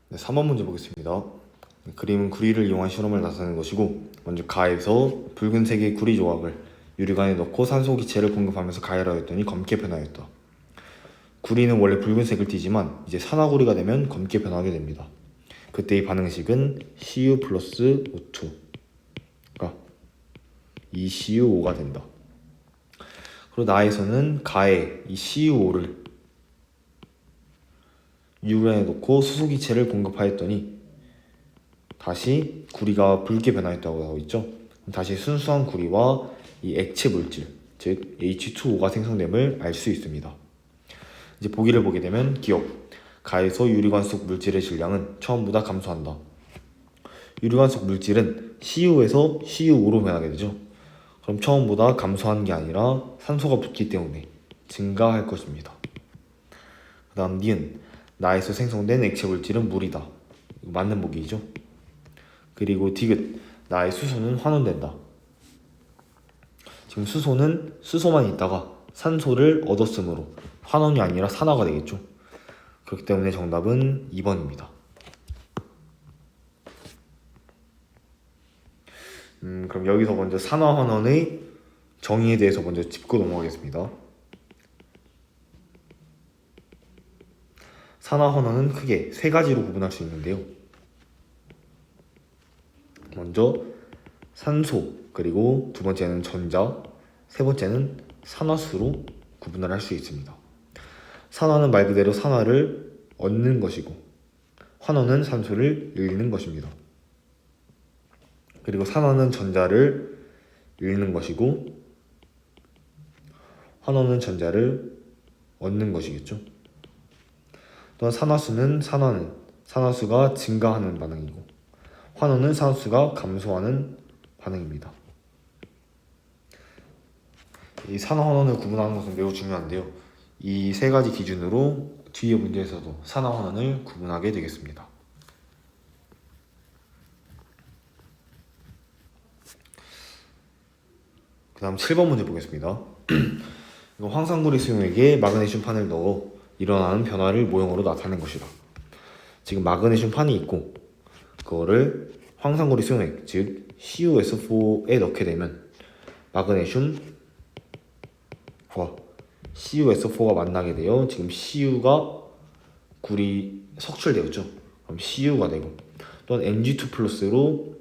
네, 3번 문제 보겠습니다. 그림은 구리를 이용한 실험을 나타내는 것이고, 먼저 가에서 붉은색의 구리 조각을 유리관에 넣고 산소 기체를 공급하면서 가열하였더니 검게 변하였다. 구리는 원래 붉은색을 띠지만 이제 산화구리가 되면 검게 변하게 됩니다. 그때의 반응식은 Cu 플러스 O2가 2Cu5가 된다. 그리고 나에서는 가에 이 Cu5를 유리관에 넣고 수소기체를 공급하였더니 다시 구리가 붉게 변화했다고 나오고 있죠. 다시 순수한 구리와 이 액체 물질, 즉 H2O가 생성됨을 알 수 있습니다. 이제 보기를 보게 되면 기억, 가에서 유리관 속 물질의 질량은 처음보다 감소한다. 유리관 속 물질은 Cu에서 Cu5로 변하게 되죠. 그럼 처음보다 감소한 게 아니라 산소가 붙기 때문에 증가할 것입니다. 그 다음 니은, 나에서 생성된 액체 물질은 물이다. 맞는 보기이죠. 그리고 디귿, 나의 수소는 환원된다. 지금 수소는 수소만 있다가 산소를 얻었으므로 환원이 아니라 산화가 되겠죠. 그렇기 때문에 정답은 2번입니다. 그럼 여기서 먼저 산화환원의 정의에 대해서 먼저 짚고 넘어가겠습니다. 산화환원은 크게 세 가지로 구분할 수 있는데요. 먼저 산소, 그리고 두 번째는 전자, 세 번째는 산화수로 구분을 할 수 있습니다. 산화는 말 그대로 산화를 얻는 것이고, 환원은 산소를 잃는 것입니다. 그리고 산화는 전자를 잃는 것이고, 환원은 전자를 얻는 것이겠죠. 또한 산화수는 산화수가 증가하는 반응이고, 환원은 산화수가 감소하는 반응입니다. 이 산화환원을 구분하는 것은 매우 중요한데요. 이 세 가지 기준으로 뒤의 문제에서도 산화환원을 구분하게 되겠습니다. 그 다음 7번 문제 보겠습니다. 황산구리 수용액에 마그네슘 판을 넣어 일어나는 변화를 모형으로 나타낸 것이다. 지금 마그네슘 판이 있고 그거를 황산구리 수용액, 즉 CuS4에 넣게 되면 마그네슘과 CuS4가 만나게 되어 지금 Cu가 구리 석출되었죠. 그럼 Cu가 되고, 또한 Mg2 플러스로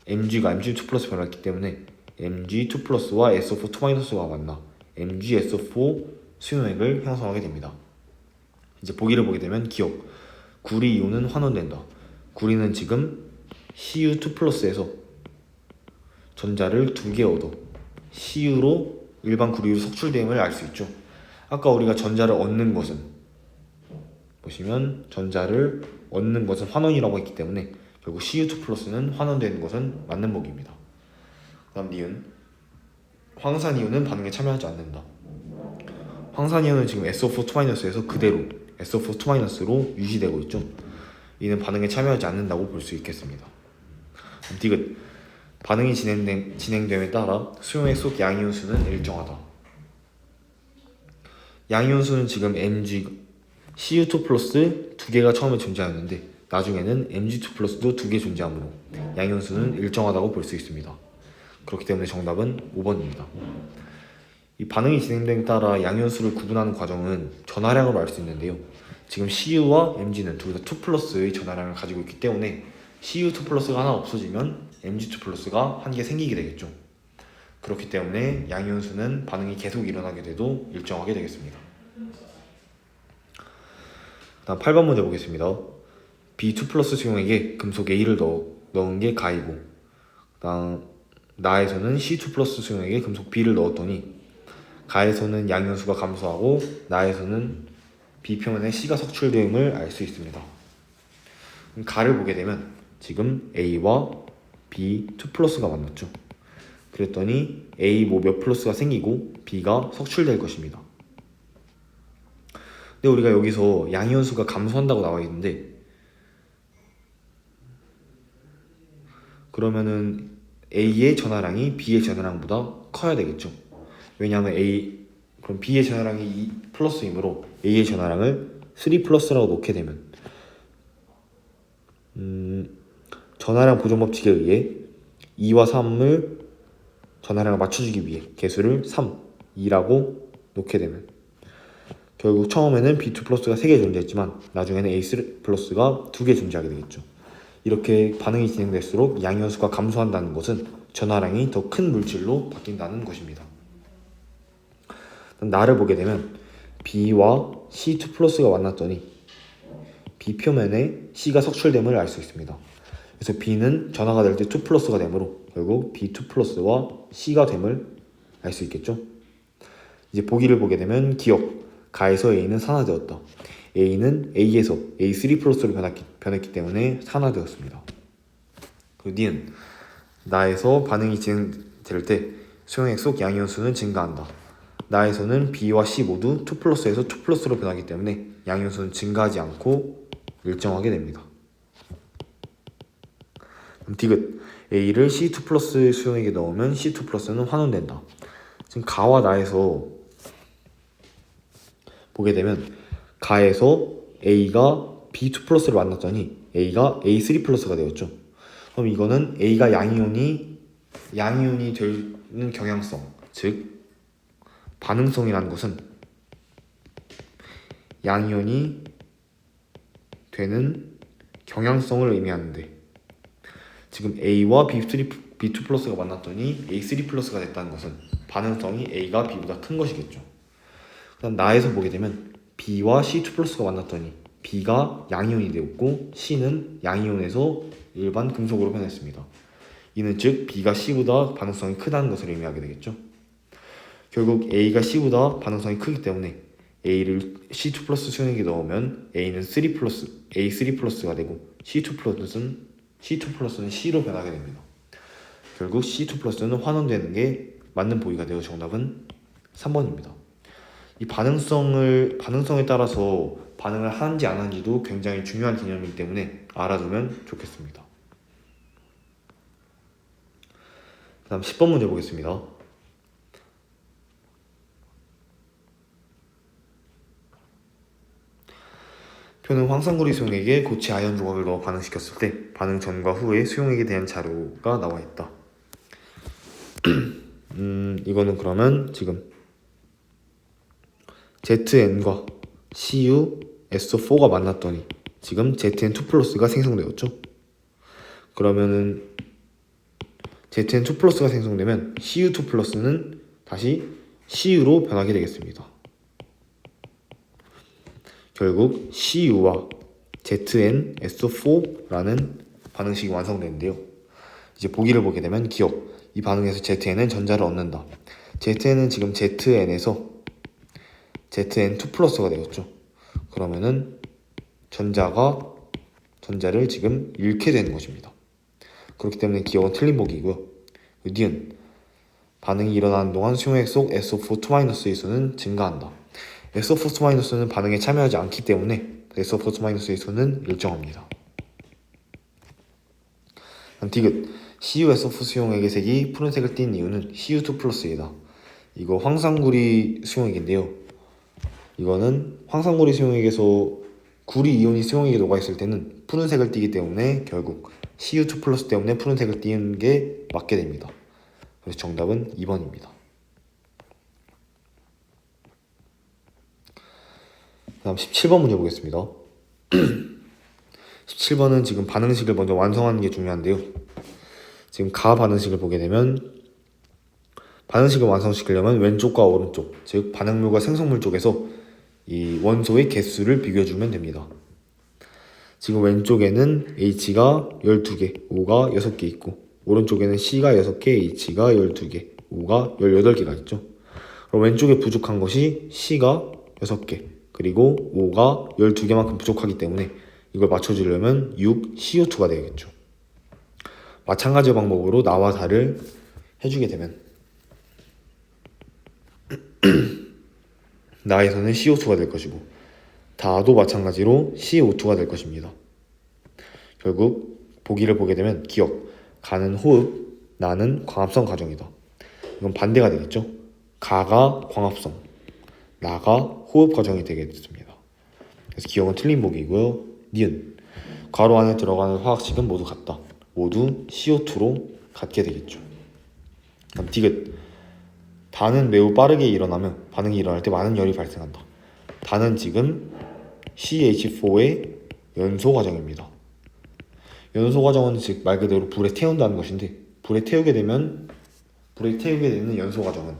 Mg가 Mg2 플러스 변했기 때문에 Mg2 플러스와 SO4 2-가 만나 MgSO4 수용액을 형성하게 됩니다. 이제 보기를 보게 되면 기억, 구리 이온은 환원된다. 구리는 지금 Cu2 플러스에서 전자를 2개 얻어 Cu로 일반 구리로 석출됨을 알 수 있죠. 아까 우리가 전자를 얻는 것은, 보시면 전자를 얻는 것은 환원이라고 했기 때문에 결국 Cu2 플러스는 환원되는 것은 맞는 보기입니다. 그 다음 니은, 황산이온은 반응에 참여하지 않는다. 황산이온은 지금 SO4 2-에서 그대로 SO4 2-로 유지되고 있죠. 이는 반응에 참여하지 않는다고 볼 수 있겠습니다. 디귿, 반응이 진행됨에 따라 수용액 속 양이온 수는 일정하다. 양이온 수는 지금 Cu2 플러스 2개가 처음에 존재하였는데 나중에는 Mg2 플러스도 2개 존재하므로 양이온 수는 일정하다고 볼 수 있습니다. 그렇기 때문에 정답은 5번입니다. 이 반응이 진행됨에 따라 양이온 수를 구분하는 과정은 전하량으로 알 수 있는데요. 지금 Cu와 Mg는 둘 다 2 플러스의 전하량을 가지고 있기 때문에 Cu2 플러스가 하나 없어지면 Mg2 플러스가 한 개 생기게 되겠죠. 그렇기 때문에 양이온 수는 반응이 계속 일어나게 돼도 일정하게 되겠습니다. 다음 8번 문제 보겠습니다. B2 플러스 수용액에 금속 A를 넣은 게 가이고, 다음 나에서는 C2 플러스 수용액에 금속 B를 넣었더니 가에서는 양이온수가 감소하고 나에서는 B표면에 C가 석출됨을 알 수 있습니다. 가를 보게 되면 지금 A와 B2 플러스가 만났죠. 그랬더니 A 몇 플러스가 생기고 B가 석출될 것입니다. 근데 우리가 여기서 양이온수가 감소한다고 나와 있는데, 그러면은 A의 전하량이 B의 전하량보다 커야 되겠죠. 왜냐하면 그럼 B의 전하량이 2 플러스이므로 A의 전하량을 3 플러스라고 놓게 되면 전하량 보존 법칙에 의해 2와 3을 전하량을 맞춰주기 위해 개수를 3, 2라고 놓게 되면 결국 처음에는 B2 플러스가 3개 존재했지만 나중에는 A3 플러스가 2개 존재하게 되겠죠. 이렇게 반응이 진행될수록 양이온수가 감소한다는 것은 전하량이 더 큰 물질로 바뀐다는 것입니다. 나를 보게 되면 B와 C2 플러스가 만났더니 B 표면에 C가 석출됨을 알 수 있습니다. 그래서 B는 전하가 될 때 2 플러스가 되므로 결국 B2 플러스와 C가 됨을 알 수 있겠죠. 이제 보기를 보게 되면 기억, 가에서 A는 산화되었다. A는 A에서 A3 플러스로 변했기 때문에 산화되었습니다. 그리고 니은, 나에서 반응이 진행될 때 수용액 속 양이온수는 증가한다. 나에서는 B와 C 모두 2 플러스에서 2 플러스로 변하기 때문에 양이온수는 증가하지 않고 일정하게 됩니다. 그럼 디귿, A를 C2 플러스 수용액에 넣으면 C2 플러스는 환원된다. 지금 가와 나에서 보게 되면 가에서 A가 B2 플러스를 만났더니 A가 A3 플러스가 되었죠. 그럼 이거는 A가 양이온이 되는 경향성, 즉 반응성이라는 것은 양이온이 되는 경향성을 의미하는데 지금 A와 B2 플러스가 만났더니 A3 플러스가 됐다는 것은 반응성이 A가 B보다 큰 것이겠죠. 그다음 나에서 보게 되면 B와 C2 플러스가 만났더니 B가 양이온이 되었고 C는 양이온에서 일반 금속으로 변했습니다. 이는 즉 B가 C보다 반응성이 크다는 것을 의미하게 되겠죠. 결국 A가 C보다 반응성이 크기 때문에 A를 C2 플러스 수용액에 넣으면 A는 A3 플러스가 되고 C2 플러스는 C로 변하게 됩니다. 결국 C2 플러스는 환원되는 게 맞는 보기가 되어 정답은 3번입니다. 이 반응성에 따라서 반응을 하는지 안 하는지도 굉장히 중요한 개념이기 때문에 알아두면 좋겠습니다. 그 다음 10번 문제 보겠습니다. 표는 황산구리 수용액에 고체 아연 조각을 넣어 반응시켰을 때 반응 전과 후의 수용액에 대한 자료가 나와 있다. 이거는 그러면 지금 ZN과 CuSO4가 만났더니 지금 ZN2 플러스가 생성되었죠. 그러면은 ZN2 플러스가 생성되면 Cu2 플러스는 다시 Cu로 변하게 되겠습니다. 결국 Cu와 ZnSO4라는 반응식이 완성되는데요. 이제 보기를 보게 되면 기억, 이 반응에서 Zn은 전자를 얻는다. Zn은 지금 Zn에서 Zn2 플러스가 되었죠. 그러면은 전자를 지금 잃게 되는 것입니다. 그렇기 때문에 기억은 틀린 보기이고요. 니은, 반응이 일어나는 동안 수용액 속 SO4-의 수는 증가한다. SO4-는 반응에 참여하지 않기 때문에 SO4-의 수는 일정합니다. 디귿, CuSO4 수용액의 색이 푸른색을 띤 이유는 Cu2 플러스이다. 이거 황산구리 수용액인데요. 이거는 황산구리 수용액에서 구리 이온이 수용액에 녹아있을 때는 푸른색을 띠기 때문에 결국 Cu2 플러스 때문에 푸른색을 띠는 게 맞게 됩니다. 그래서 정답은 2번입니다. 다음 17번 문제 보겠습니다. 17번은 지금 반응식을 먼저 완성하는 게 중요한데요. 지금 가 반응식을 보게 되면 반응식을 완성시키려면 왼쪽과 오른쪽, 즉 반응물과 생성물 쪽에서 이 원소의 개수를 비교해주면 됩니다. 지금 왼쪽에는 H가 12개, O가 6개 있고 오른쪽에는 C가 6개, H가 12개, O가 18개가 있죠. 그럼 왼쪽에 부족한 것이 C가 6개, 그리고 O가 12개만큼 부족하기 때문에 이걸 맞춰주려면 6CO2가 되겠죠. 마찬가지 방법으로 나와 다를 해주게 되면 나에서는 CO2가 될 것이고 다도 마찬가지로 CO2가 될 것입니다. 결국 보기를 보게 되면 기억, 가는 호흡, 나는 광합성 과정이다. 이건 반대가 되겠죠. 가가 광합성, 나가 호흡 과정이 되겠습니다. 그래서 기억은 틀린 보기이고요. 니은, 괄호 안에 들어가는 화학식은 모두 같다. 모두 CO2로 같게 되겠죠. 그럼 디귿. 단은 매우 빠르게 일어나면 반응이 일어날 때 많은 열이 발생한다. 단은 지금 CH4의 연소 과정입니다. 연소 과정은 즉 말 그대로 불에 태운다는 것인데, 불에 태우게 되는 연소 과정은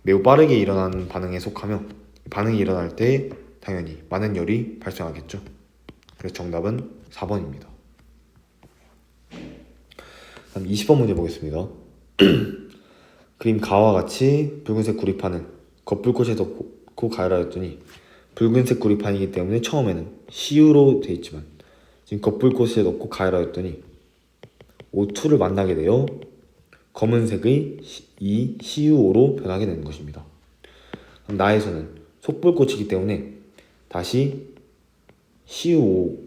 매우 빠르게 일어나는 반응에 속하며, 반응이 일어날 때 당연히 많은 열이 발생하겠죠. 그래서 정답은 4번입니다. 다음 20번 문제 보겠습니다. 그림 가와 같이 붉은색 구리판을 겉불꽃에 넣고 가열하 했더니 붉은색 구리판이기 때문에 처음에는 CU로 되어 있지만 지금 겉불꽃에 넣고 가열하 했더니 O2를 만나게 되어 검은색의 이 CuO로 변하게 되는 것입니다. 나에서는 속불꽃이기 때문에 다시 CuO가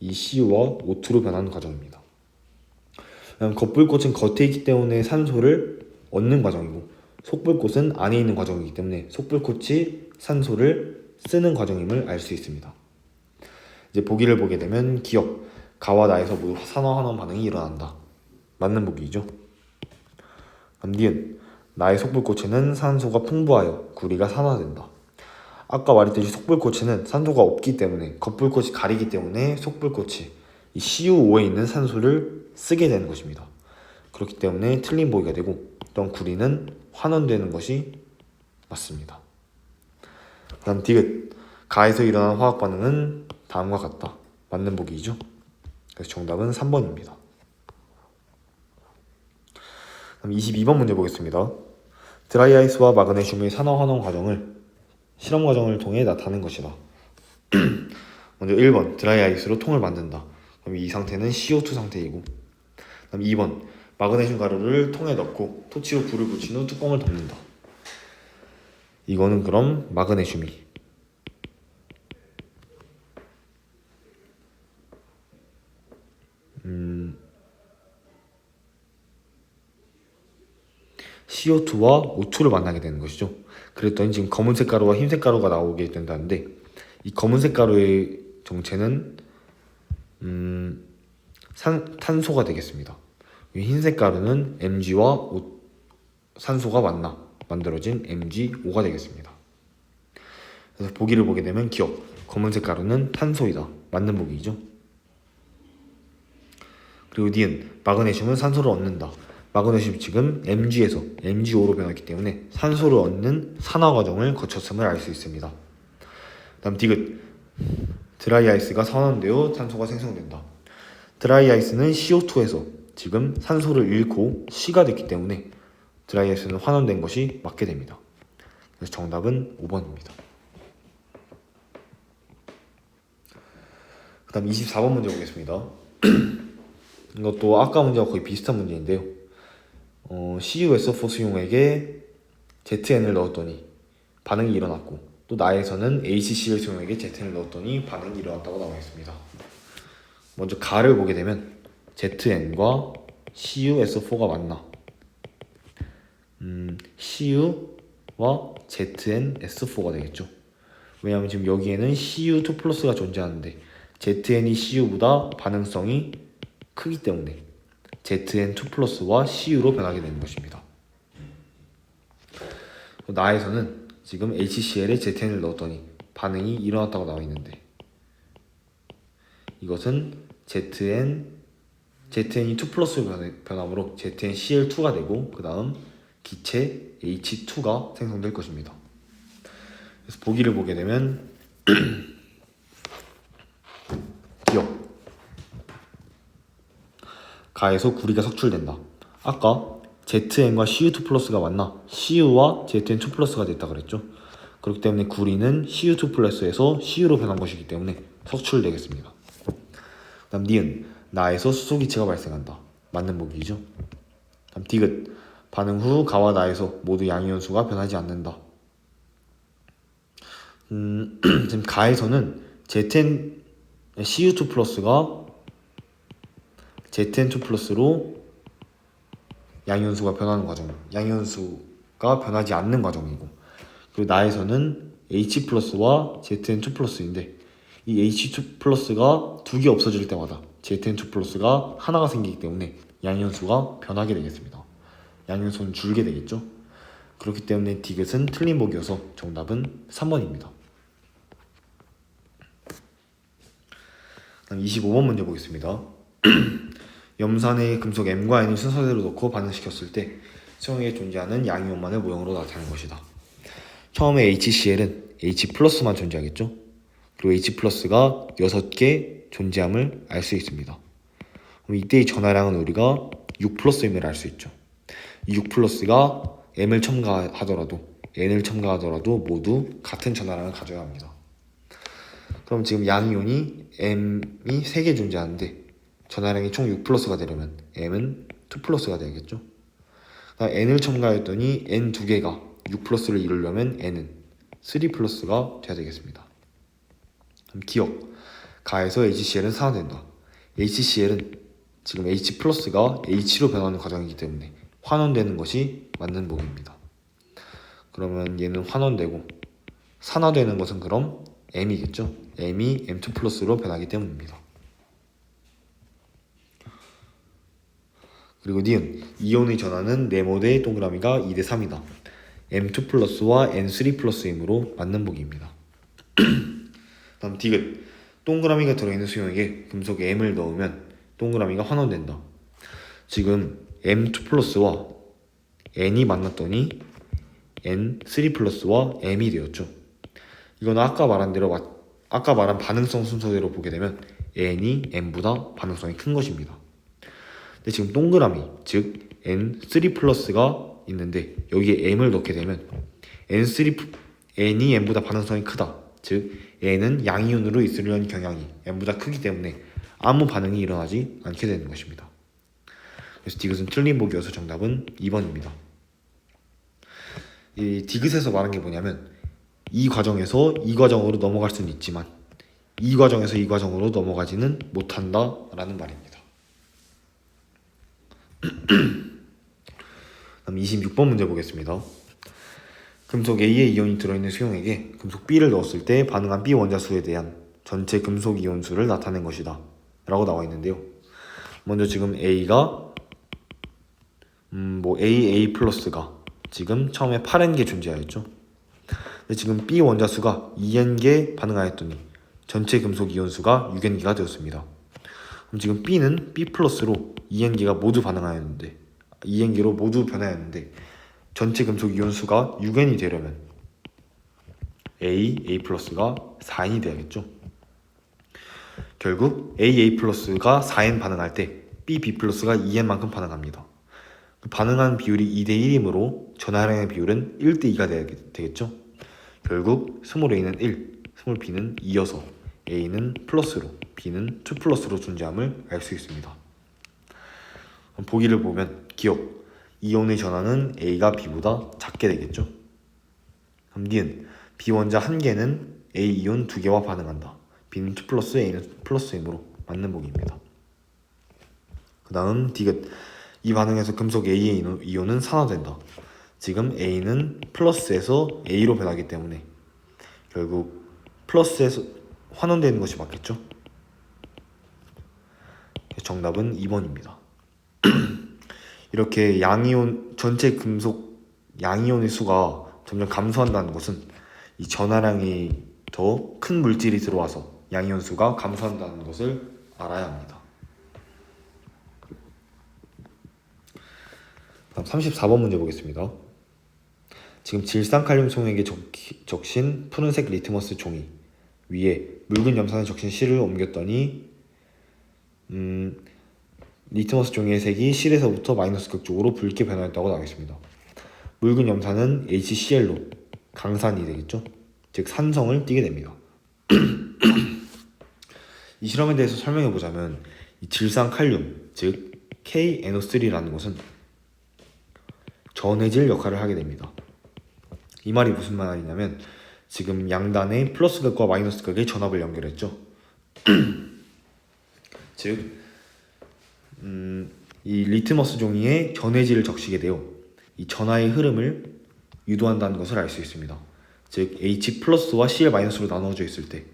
이 CU와 O2로 변하는 과정입니다. 겉불꽃은 겉에 있기 때문에 산소를 얻는 과정이고, 속불꽃은 안에 있는 과정이기 때문에 속불꽃이 산소를 쓰는 과정임을 알 수 있습니다. 이제 보기를 보게 되면 기억, 가와 나에서 모두 산화환원 반응이 일어난다. 맞는 보기이죠. 니은, 나의 속불꽃에는 산소가 풍부하여 구리가 산화된다. 아까 말했듯이 속불꽃에는 산소가 없기 때문에 겉불꽃이 가리기 때문에 속불꽃이 이 CuO에 있는 산소를 쓰게 되는 것입니다. 그렇기 때문에 틀린 보기가 되고, 또한 구리는 환원되는 것이 맞습니다. 다음 디귿, 가에서 일어나는 화학 반응은 다음과 같다. 맞는 보기이죠. 그래서 정답은 3번입니다. 그럼 22번 문제 보겠습니다. 드라이아이스와 마그네슘의 산화환원 과정을 실험 과정을 통해 나타낸 것이다. 먼저 1번, 드라이아이스로 통을 만든다. 그럼 이 상태는 CO2 상태이고, 그럼 2번, 마그네슘 가루를 통에 넣고 토치로 불을 붙인 후 뚜껑을 덮는다. 이거는 그럼 마그네슘이 CO2와 O2를 만나게 되는 것이죠. 그랬더니 지금 검은색 가루와 흰색 가루가 나오게 된다는데, 이 검은색 가루의 정체는 탄소가 되겠습니다. 이 흰색 가루는 Mg와 산소가 만들어진 MgO가 되겠습니다. 그래서 보기를 보게 되면 기억, 검은색 가루는 탄소이다. 맞는 보기이죠. 그리고 니은, 마그네슘은 산소를 얻는다. 마그네슘 지금 Mg에서 MgO로 변했기 때문에 산소를 얻는 산화 과정을 거쳤음을 알 수 있습니다. 다음 디귿, 드라이아이스가 산화되어 산소가 생성된다. 드라이아이스는 CO2에서 지금 산소를 잃고 C가 됐기 때문에 드라이아이스는 환원된 것이 맞게 됩니다. 그래서 정답은 5번입니다. 그 다음 24번 문제 보겠습니다. 이것도 아까 문제와 거의 비슷한 문제인데요. CuSO4 수용액에 ZN을 넣었더니 반응이 일어났고, 또 나에서는 HCl 수용액에 ZN을 넣었더니 반응이 일어났다고 나와 있습니다. 먼저 가를 보게 되면 ZN과 CuSO4가 맞나? CU와 ZnS4가 되겠죠. 왜냐하면 지금 여기에는 CU2 플러스가 존재하는데 ZN이 CU보다 반응성이 크기 때문에 ZN2 플러스와 CU로 변하게 되는 것입니다. 나에서는 지금 HCl에 ZN을 넣었더니 반응이 일어났다고 나와 있는데, 이것은 ZN이 2 플러스 변함으로 ZnCl2가 되고, 그 다음 기체 H2가 생성될 것입니다. 그래서 보기를 보게 되면 기억, 가에서 구리가 석출된다. 아까 ZN과 CU2 플러스가 만나 CU와 ZN2 플러스가 됐다 그랬죠. 그렇기 때문에 구리는 CU2 플러스에서 CU로 변한 것이기 때문에 석출되겠습니다. 다음 니은, 나에서 수소기체가 발생한다. 맞는 보기이죠. 다음 디귿, 반응 후 가와 나에서 모두 양이온수가 변하지 않는다. 지금 가에서는 CU2 플러스가 ZN2 플러스로 양이온수가 변하는 과정, 양이온수가 변하지 않는 과정이고, 그리고 나에서는 H 플러스와 ZN2 플러스인데 이 H2 플러스가 두 개 없어질 때마다 ZN2 플러스가 하나가 생기기 때문에 양이온수가 변하게 되겠습니다. 양이온수는 줄게 되겠죠. 그렇기 때문에 디귿은 틀린 보기여서 정답은 3번입니다. 다음 25번 문제 보겠습니다. 염산에 금속 M과 N을 순서대로 넣고 반응시켰을 때 수용액에 존재하는 양이온만을 모형으로 나타낸 것이다. 처음에 HCl은 H+만 존재하겠죠. 그리고 H+가 6개 존재함을 알 수 있습니다. 그럼 이때의 전하량은 우리가 6+임을 알 수 있죠. 이 6+가 M을 첨가하더라도 N을 첨가하더라도 모두 같은 전하량을 가져야 합니다. 그럼 지금 양이온이 M이 3개 존재하는데 전하량이 총 6+가 되려면 M은 2+가 되겠죠. N을 첨가했더니 N 2개가 6+를 이루려면 N은 3+가 돼야 되겠습니다. 그럼 기억, 가에서 HCl은 산화된다. HCl은 지금 H+가 H로 변하는 과정이기 때문에 환원되는 것이 맞는 보기입니다. 그러면 얘는 환원되고 산화되는 것은 그럼 M이겠죠. M이 M2+로 변하기 때문입니다. 그리고 니은, 이온의 전하는 네모의 동그라미가 2대3이다. M2+와 N3+이므로 맞는 보기입니다. 다음 디귿, 동그라미가 들어있는 수용액에 금속 M을 넣으면 동그라미가 환원된다. 지금 M2+와 N이 만났더니 N3+와 M이 되었죠. 이건 아까 말한 반응성 순서대로 보게 되면 N이 M보다 반응성이 큰 것입니다. 근데 지금 동그라미, 즉 N3+가 있는데 여기에 M을 넣게 되면 N이 M보다 반응성이 크다. 즉 N은 양이온으로 있으려는 경향이 M보다 크기 때문에 아무 반응이 일어나지 않게 되는 것입니다. 그래서 디귿은 틀린 보기여서 정답은 2번입니다. 이 디귿에서 말한 게 뭐냐면 이 과정에서 이 과정으로 넘어갈 수는 있지만 이 과정에서 이 과정으로 넘어가지는 못한다 라는 말입니다. 다음 26번 문제 보겠습니다. 금속 A에 이온이 들어있는 수용액에 금속 B를 넣었을 때 반응한 B 원자수에 대한 전체 금속 이온수를 나타낸 것이다 라고 나와 있는데요. 먼저 지금 A가 AA+가 지금 처음에 8N개 존재하였죠. 근데 지금 B 원자수가 2N개 반응하였더니 전체 금속 이온수가 6N개가 되었습니다. 그럼 지금 B는 B+로 2N개가 모두 반응하였는데 2N개로 모두 변하였는데 전체 금속 이온수가 6N이 되려면 AA+가 4N이 돼야겠죠. 결국 AA+가 4N 반응할 때 BB+가 2N만큼 반응합니다. 반응한 비율이 2대1이므로 전하량의 비율은 1대2가 되겠죠. 결국 스몰 a는 1, 스몰 b는 2여서 a는 플러스로 b는 2+로 존재함을 알 수 있습니다. 보기를 보면 기억, 이온의 전하는 a가 b보다 작게 되겠죠. 니은, b 원자 1개는 a 이온 2개와 반응한다. b는 2+, a는 플러스이므로 맞는 보기입니다. 그 다음 디귿, 이 반응에서 금속 A의 이온은 산화된다. 지금 A는 플러스에서 A로 변하기 때문에 결국 플러스에서 환원되는 것이 맞겠죠? 정답은 2번입니다. 이렇게 전체 금속 양이온의 수가 점점 감소한다는 것은 이 전하량이 더 큰 물질이 들어와서 양이온 수가 감소한다는 것을 알아야 합니다. 다음 34번 문제 보겠습니다. 지금 질산칼륨 송액에 적신 푸른색 리트머스 종이 위에 묽은 염산에 적신 실을 옮겼더니 리트머스 종이의 색이 실에서부터 마이너스 극쪽으로 붉게 변화했다고 나오겠습니다. 묽은 염산은 HCl로 강산이 되겠죠. 즉 산성을 띠게 됩니다. 이 실험에 대해서 설명해 보자면 이 질산칼륨 즉 KNO3라는 것은 전해질 역할을 하게 됩니다. 이 말이 무슨 말이냐면 지금 양단의 플러스 극과 마이너스 극의 전압을 연결했죠. 즉 이 리트머스 종이에 전해질을 적시게 되어 이 전하의 흐름을 유도한다는 것을 알 수 있습니다. 즉 H+와 Cl-로 나누어져 있을 때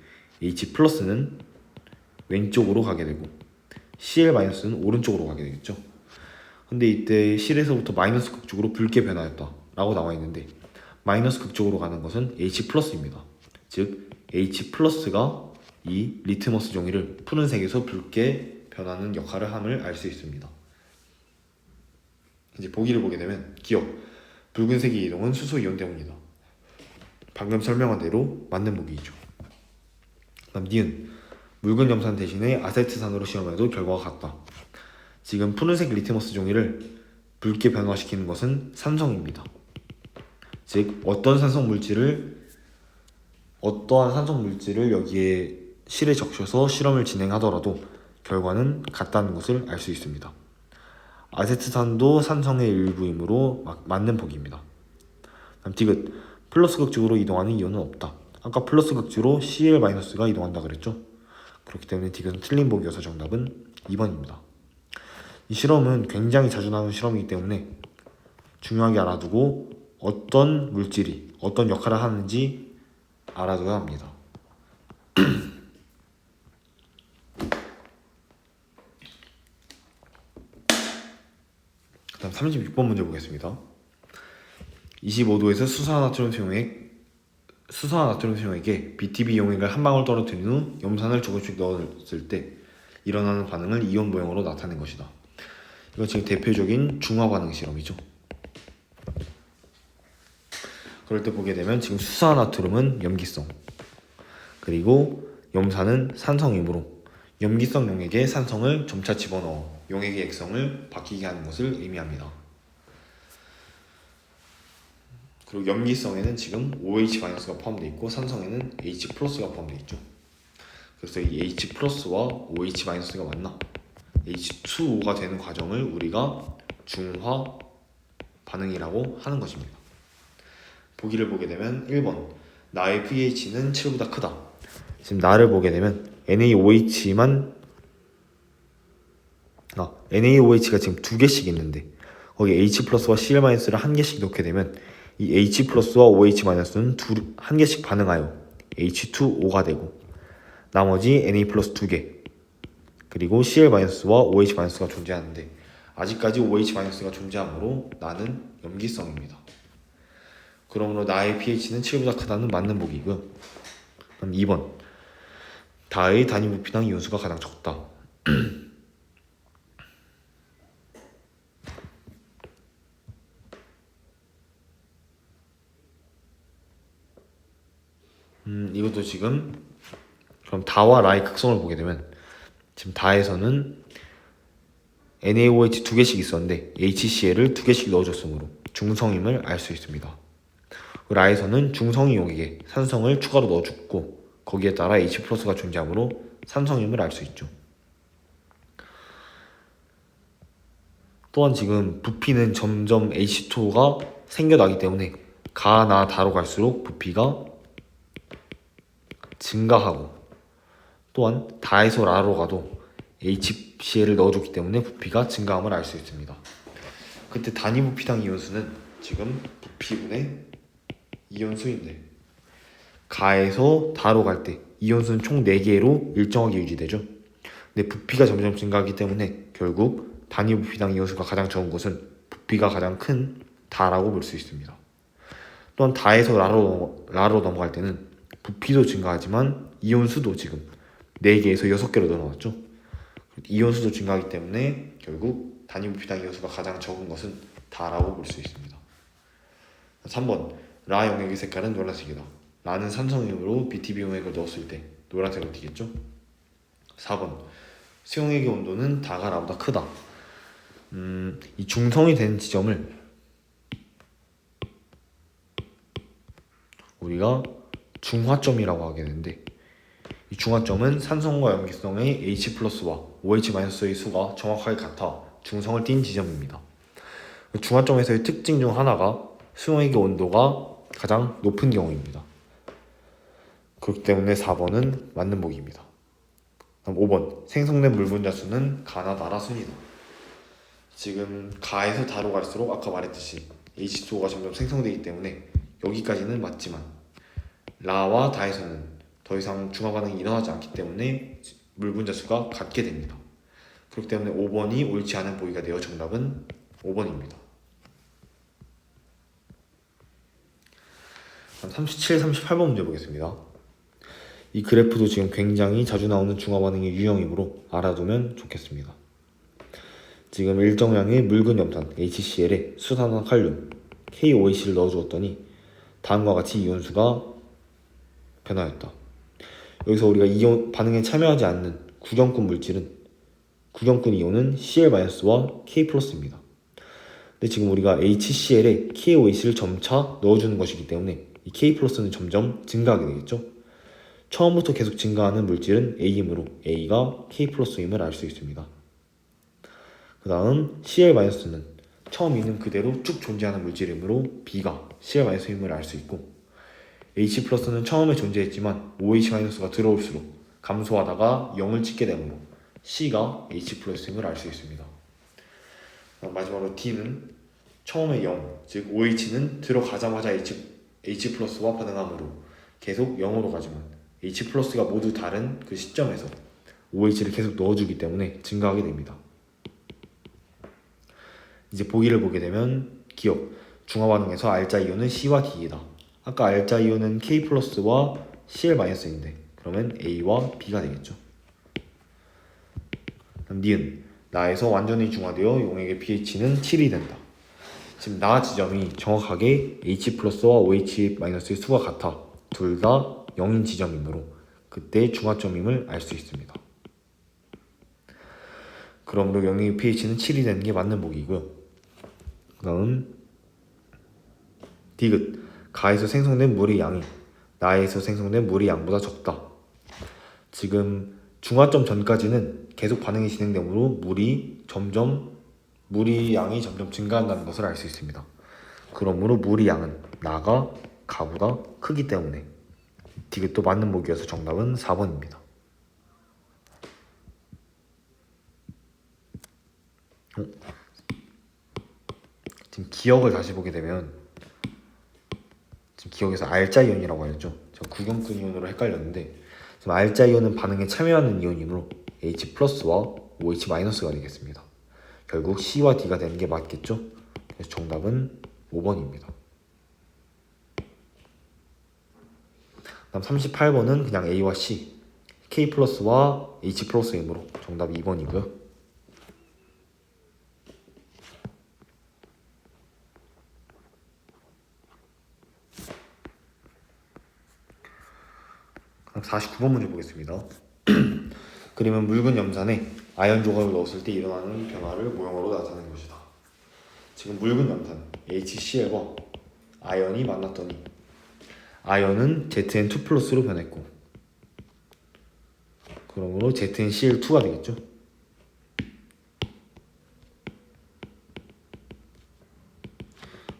H+는 왼쪽으로 가게 되고 Cl-는 오른쪽으로 가게 되겠죠. 근데 이때 C에서부터 마이너스 극쪽으로 붉게 변화했다 라고 나와 있는데 마이너스 극쪽으로 가는 것은 H+입니다. 즉 H+가 이 리트머스 종이를 푸른색에서 붉게 변하는 역할을 함을 알 수 있습니다. 이제 보기를 보게 되면 기억, 붉은색의 이동은 수소 이온 때문이다. 방금 설명한 대로 맞는 보기이죠. 다음 니은, 묽은 염산 대신에 아세트산으로 실험해도 결과가 같다. 지금 푸른색 리트머스 종이를 붉게 변화시키는 것은 산성입니다. 즉 어떠한 산성 물질을 여기에 실에 적셔서 실험을 진행하더라도 결과는 같다는 것을 알 수 있습니다. 아세트산도 산성의 일부이므로 맞는 보기입니다. 다음 디귿, 플러스 극쪽으로 이동하는 이온은 없다. 아까 플러스 극쪽으로 Cl-가 이동한다 그랬죠? 그렇기 때문에 디귿은 틀린 보기여서 정답은 2번입니다. 이 실험은 굉장히 자주 나오는 실험이기 때문에 중요하게 알아두고 어떤 물질이 어떤 역할을 하는지 알아둬야 합니다. 다음 36번 문제 보겠습니다. 25도에서 수산화나트륨 수용액에 BTB 용액을 한 방울 떨어뜨린 후 염산을 조금씩 넣었을 때 일어나는 반응을 이온 모형으로 나타낸 것이다. 이건 지금 대표적인 중화 반응 실험이죠. 그럴 때 보게 되면 지금 수산화나트륨은 염기성, 그리고 염산은 산성이므로 염기성 용액에 산성을 점차 집어넣어 용액의 액성을 바뀌게 하는 것을 의미합니다. 그리고 염기성에는 지금 OH-가 포함되어 있고 산성에는 H+가 포함되어 있죠. 그래서 이 H+와 OH-가 만나 H2O가 되는 과정을 우리가 중화 반응이라고 하는 것입니다. 보기를 보게 되면 1번, 나의 pH는 7보다 크다. 지금 나를 보게 되면 NaOH가 지금 두 개씩 있는데 거기 H+와 Cl-를 한 개씩 넣게 되면 이 H+와 OH-는 한 개씩 반응하여 H2O가 되고 나머지 Na+ 두 개 그리고 Cl-와 OH-가 존재하는데 아직까지 OH-가 존재하므로 나는 염기성입니다. 그러므로 나의 pH는 7보다 크다는 맞는 보기고요. 그럼 2번, 다의 단위 부피당 이온수가 가장 적다. 이것도 지금 그럼 다와 라의 극성을 보게 되면 지금 다에서는 NaOH 두 개씩 있었는데 HCl을 두 개씩 넣어줬으므로 중성임을 알 수 있습니다. 라에서는 중성이 용액에 산성을 추가로 넣어줬고 거기에 따라 H+가 존재하므로 산성임을 알 수 있죠. 또한 지금 부피는 점점 H2O가 생겨나기 때문에 가나 다로 갈수록 부피가 증가하고 또한 다에서 라로 가도 HCl을 넣어줬기 때문에 부피가 증가함을 알 수 있습니다. 그때 단위 부피당 이온수는 지금 부피분의 이온수인데 가에서 다로 갈 때 이온수는 총 4개로 일정하게 유지되죠. 근데 부피가 점점 증가하기 때문에 결국 단위 부피당 이온수가 가장 적은 곳은 부피가 가장 큰 다라고 볼 수 있습니다. 또한 다에서 라로 넘어갈 때는 부피도 증가하지만 이온수도 지금 4개에서 6개로 늘어났죠. 이온수도 증가하기 때문에 결국 단위 부피당 이온수가 가장 적은 것은 다라고 볼 수 있습니다. 3번, 라 용액의 색깔은 노란색이다. 라는 산성이므로 BTB 용액을 넣었을 때 노란색으로 튀겠죠. 4번, 수용액의 온도는 다가 라보다 크다. 이 중성이 되는 지점을 우리가 중화점이라고 하게 되는데 이 중화점은 산성과 염기성의 H+와 OH-의 수가 정확하게 같아 중성을 띈 지점입니다. 중화점에서의 특징 중 하나가 수용액의 온도가 가장 높은 경우입니다. 그렇기 때문에 4번은 맞는 보기입니다. 다음 5번, 생성된 물 분자 수는 가나 다라 순이다. 지금 가에서 다로 갈수록 아까 말했듯이 H2O가 점점 생성되기 때문에 여기까지는 맞지만 라와 다에서는 더 이상 중화 반응이 일어나지 않기 때문에 물 분자 수가 같게 됩니다. 그렇기 때문에 5번이 옳지 않은 보기가 되어 정답은 5번입니다. 37, 38번 문제 보겠습니다. 이 그래프도 지금 굉장히 자주 나오는 중화 반응의 유형이므로 알아두면 좋겠습니다. 지금 일정량의 묽은 염산 HCl에 수산화 칼륨 KOH를 넣어주었더니 다음과 같이 이온수가 변화했다. 여기서 우리가 이온 반응에 참여하지 않는 구경꾼 이온은 Cl-와 K+입니다. 근데 지금 우리가 HCl에 KOH를 점차 넣어주는 것이기 때문에 이 K+는 점점 증가하게 되겠죠. 처음부터 계속 증가하는 물질은 A이므로 A가 K+임을 알 수 있습니다. 그 다음 Cl-는 처음 있는 그대로 쭉 존재하는 물질이므로 B가 Cl-임을 알 수 있고, H+는 처음에 존재했지만 OH-가 들어올수록 감소하다가 0을 찍게 되므로 C가 H+임을 알 수 있습니다. 마지막으로 D는 처음에 0, 즉 OH는 들어가자마자 H+와 반응하므로 계속 0으로 가지만 H+가 모두 다른 그 시점에서 OH를 계속 넣어주기 때문에 증가하게 됩니다. 이제 보기를 보게 되면 기억, 중화 반응에서 알자 이온은 C와 D이다. 아까 알자 이온은 K+와 Cl-인데 그러면 A와 B가 되겠죠. 그럼 니은, 나에서 완전히 중화되어 용액의 pH는 7이 된다. 지금 나 지점이 정확하게 H+와 OH-의 수가 같아 둘 다 0인 지점이므로 그때 중화점임을 알 수 있습니다. 그러므로 용액의 pH는 7이 되는 게 맞는 보기이고요. 그 다음 디귿, 가에서 생성된 물의 양이 나에서 생성된 물의 양보다 적다. 지금 중화점 전까지는 계속 반응이 진행되므로 물의 양이 점점 증가한다는 것을 알 수 있습니다. 그러므로 물의 양은 나가 가보다 크기 때문에 디귿도 맞는 보기여서 정답은 4번입니다. 지금 기억을 다시 보게 되면 지금 기억에서 알자 이온이라고 하였죠. 제가 구경꾼 이온으로 헷갈렸는데 지금 알자 이온은 반응에 참여하는 이온이므로 H+와 OH-가 되겠습니다. 결국 C와 D가 되는 게 맞겠죠. 그래서 정답은 5번입니다. 다음 38번은 그냥 A와 C, K+와 H+이므로 정답 2번이고요. 그럼 49번 문제 보겠습니다. 그림은 묽은 염산에 아연 조각을 넣었을 때 일어나는 변화를 모형으로 나타낸 것이다. 지금 묽은 염산 HCl과 아연이 만났더니 아연은 ZN2+로 변했고 그러므로 ZNCl2가 되겠죠.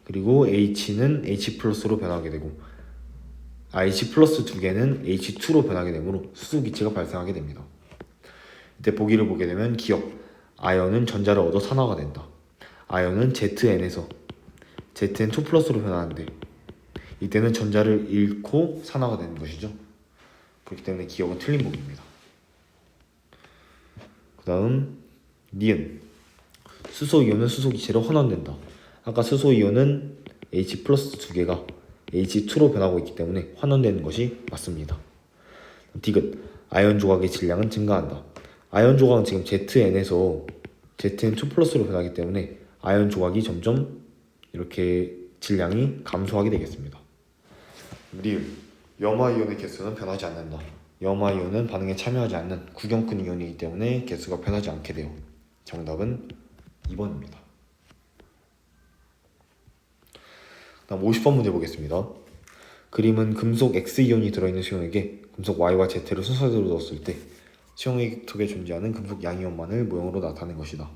그리고 H는 H+로 변하게 되고 H+ 두 개는 H2로 변하게 되므로 수소기체가 발생하게 됩니다. 이때 보기를 보게 되면 기억, 아연은 전자를 얻어 산화가 된다. 아연은 ZN에서 ZN2+로 변하는데 이때는 전자를 잃고 산화가 되는 것이죠. 그렇기 때문에 기억은 틀린 보기입니다. 그 다음 니은, 수소이온은 수소기체로 환원된다. 아까 수소이온은 H+ 두 개가 H2로 변하고 있기 때문에 환원되는 것이 맞습니다. 디귿, 아연 조각의 질량은 증가한다. 아연 조각은 지금 ZN에서 ZN2+로 변하기 때문에 아연 조각이 점점 이렇게 질량이 감소하게 되겠습니다. 리을, 염화이온의 개수는 변하지 않는다. 염화이온은 반응에 참여하지 않는 구경꾼 이온이기 때문에 개수가 변하지 않게 돼요. 정답은 2번입니다. 다음 50번 문제 보겠습니다. 그림은 금속 X이온이 들어있는 수용액에 금속 Y와 Z를 순서대로 넣었을 때 수용액 속에 존재하는 금속 양이온만을 모형으로 나타낸 것이다.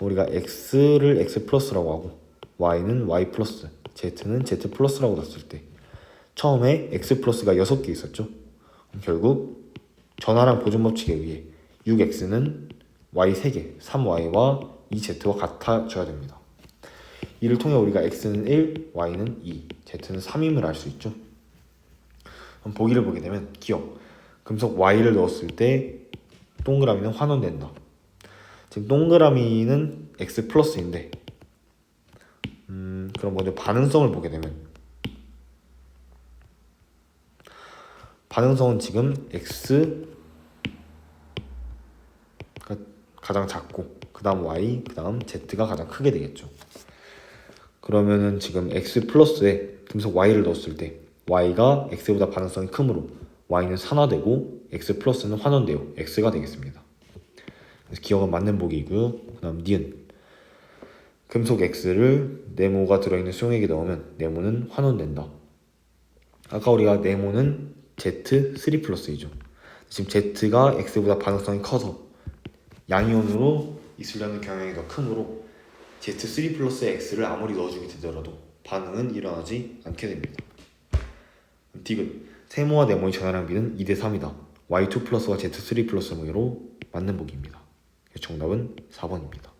우리가 X를 X+라고 하고 Y는 Y+, Z는 Z+라고 넣었을 때 처음에 X+가 6개 있었죠. 결국 전화랑 보존 법칙에 의해 6X는 Y 3개, 3Y와 2Z와 같아져야 됩니다. 이를 통해 우리가 X는 1, Y는 2, Z는 3임을 알 수 있죠. 그럼 보기를 보게 되면 기억 금속 Y를 넣었을 때 동그라미는 환원된다. 지금 동그라미는 X 플러스인데 그럼 먼저 반응성을 보게 되면 반응성은 지금 X가 가장 작고 그 다음 Y, 그 다음 Z가 가장 크게 되겠죠. 그러면은 지금 X 플러스에 금속 Y를 넣었을 때 Y가 X보다 반응성이 크므로 Y는 산화되고 X 플러스는 환원되어 X가 되겠습니다. 그래서 기억은 맞는 보기이고요. 그 다음 니은 금속 X를 네모가 들어있는 수용액에 넣으면 네모는 환원된다. 아까 우리가 네모는 Z3 플러스이죠. 지금 Z가 X보다 반응성이 커서 양이온으로 있으려는 경향이 더 크므로 Z3 플러스 X를 아무리 넣어주게 되더라도 반응은 일어나지 않게 됩니다. 디귿 세모와 네모의 전화량 비는 2대3이다. Y2 플러스와 Z3 플러스 모여로 맞는 보기입니다. 정답은 4번입니다.